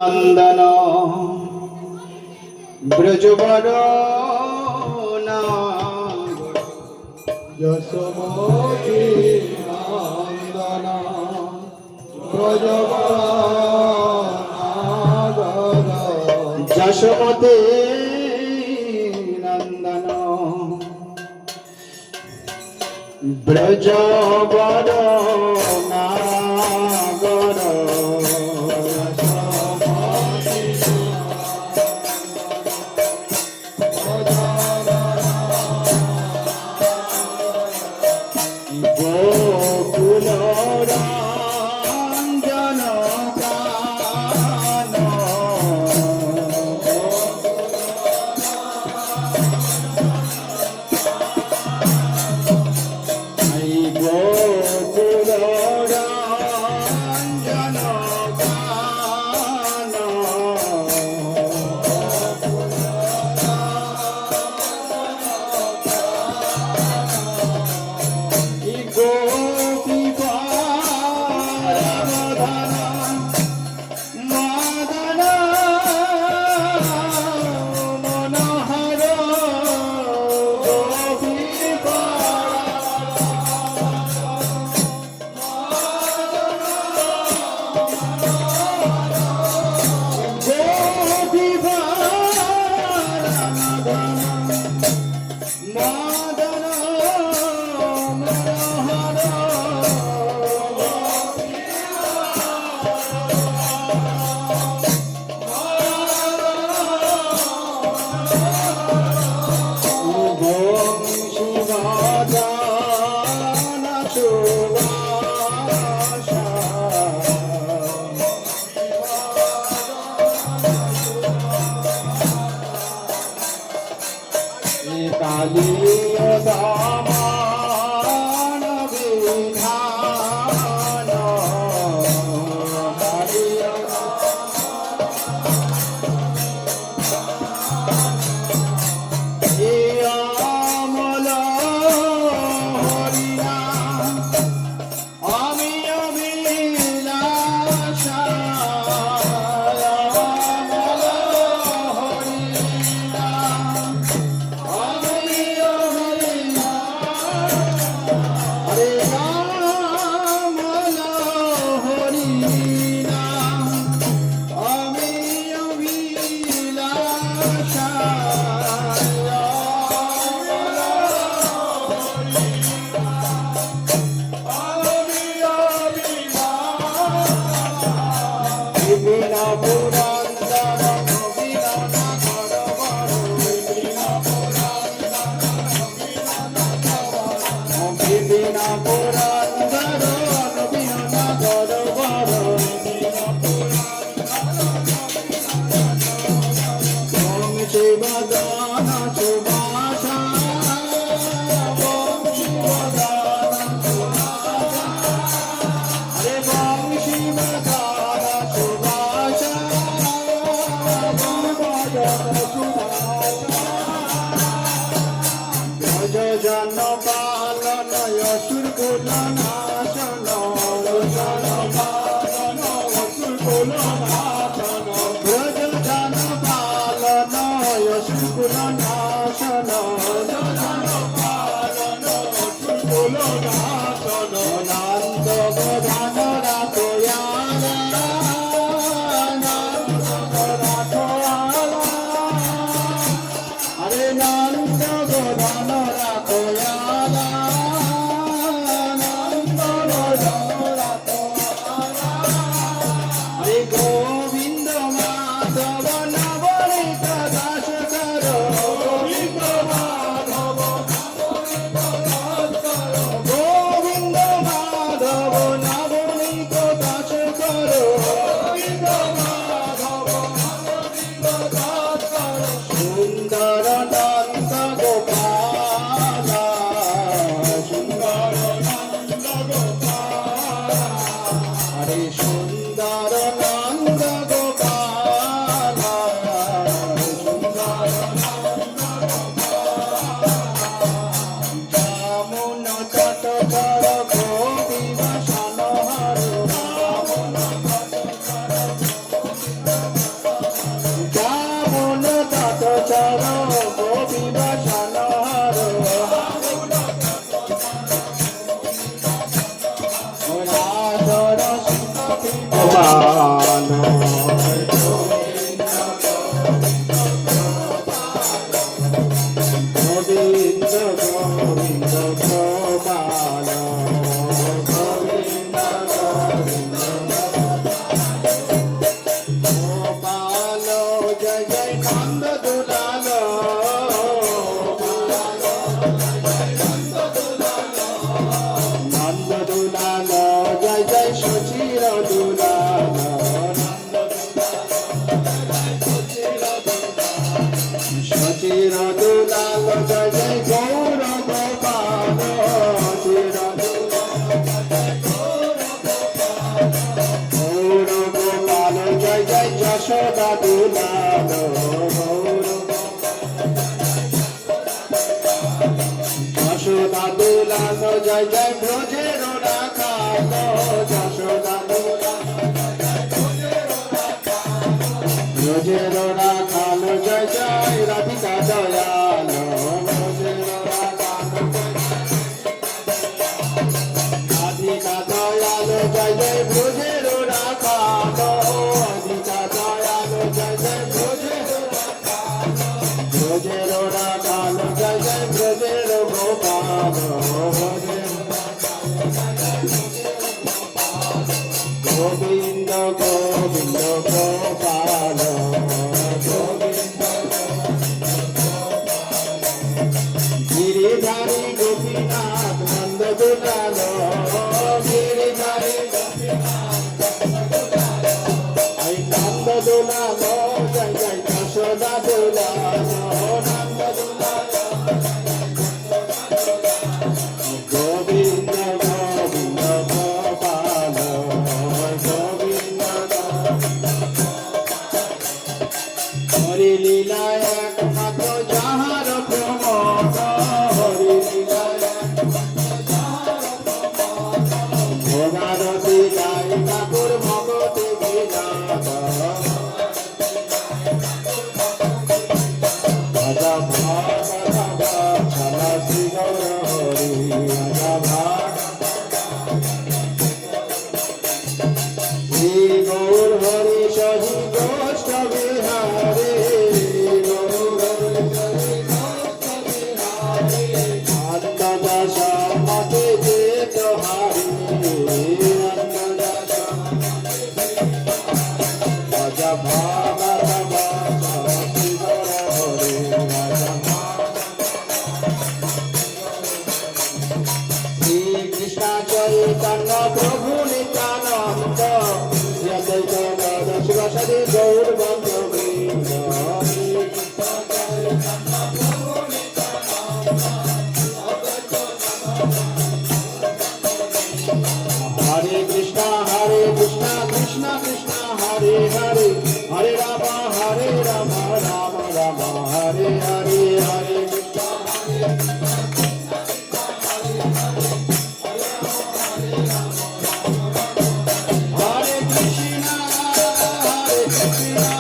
নন্দন ব্রজবর যশোমতি নন্দন ব্রজবর যশোমতি নন্দন ব্রজবর নাগর গোকুল রঞ্জন প্রাণ গোকুল রঞ্জন প্রাণ গোপী পরাবধন মদন মনোহর গোপী গোপী পরাবধন মদন মনোহর বংশীবাদন সুবাসা কালীয় দামান বিধান কালীয় অমল হরিনাম আমি অভিলাষা অমল হরিনাম আমি অভিলাষা গোপাল গোবিন্দ গোবিন্দ গোপাল গোবিন্দ গোবিন্দ গোপাল জয় জয় নন্দ দুলাল নন্দ দুলাল জয় জয় সচির দুলাল সচির দুলাল জয় জয় গৌর গোপাল চির গৌর গোপাল জয় জয় যশোদা দুলাল গৌর যশোদা দুলাল জয় জয় ব্রজের রাখাল যশোদা ব্রজের রাখাল জয় জয় রাধিকা দয়াল ব্রজের রাখাল রাধিকা দয়াল জয় জয় ব্রজের রাখাল রাধিকা দয়াল জয় জয় ব্রজের রাখাল জয় জয় ব্রজের গোপাল গোবিন্দ গোবিন্দ গোপাল গোবিন্দ গিরিধারী গোপীনাথ নন্দ দুলাল গিরিধারী এই নন্দ দুলাল জয় জয় যশোদা দুলাল নন্দ দুলাল গোবিন্দ গোবিন্দ গোপাল গোবিন্দ হরি লীলা একমাত্র যাহার প্রমোদ হরি লীলা ভোগারতি গাই ঠাকুর ভগতে বিনাদ ভজা ভাগ ছলা শ্রী গৌর হরি ভজা ভাগ শ্রী গৌর হরি সহি গোষ্ঠ বিহারে অন্নদাস মতে যেত হারি ভজা ভাগ শ্রী গৌর হরি ভজা শ্রী কৃষ্ণ চৈতন্য প্রভু নিত্যানন্দ শ্রী অদ্বৈত শিবসাদি গৌর বন্ধ বৃন্দ হরে Krishna Krishna Krishna Hare Hare Hare Ram Ram Ram Hare Hare Hare Krishna Hare Krishna, Hare Krishna.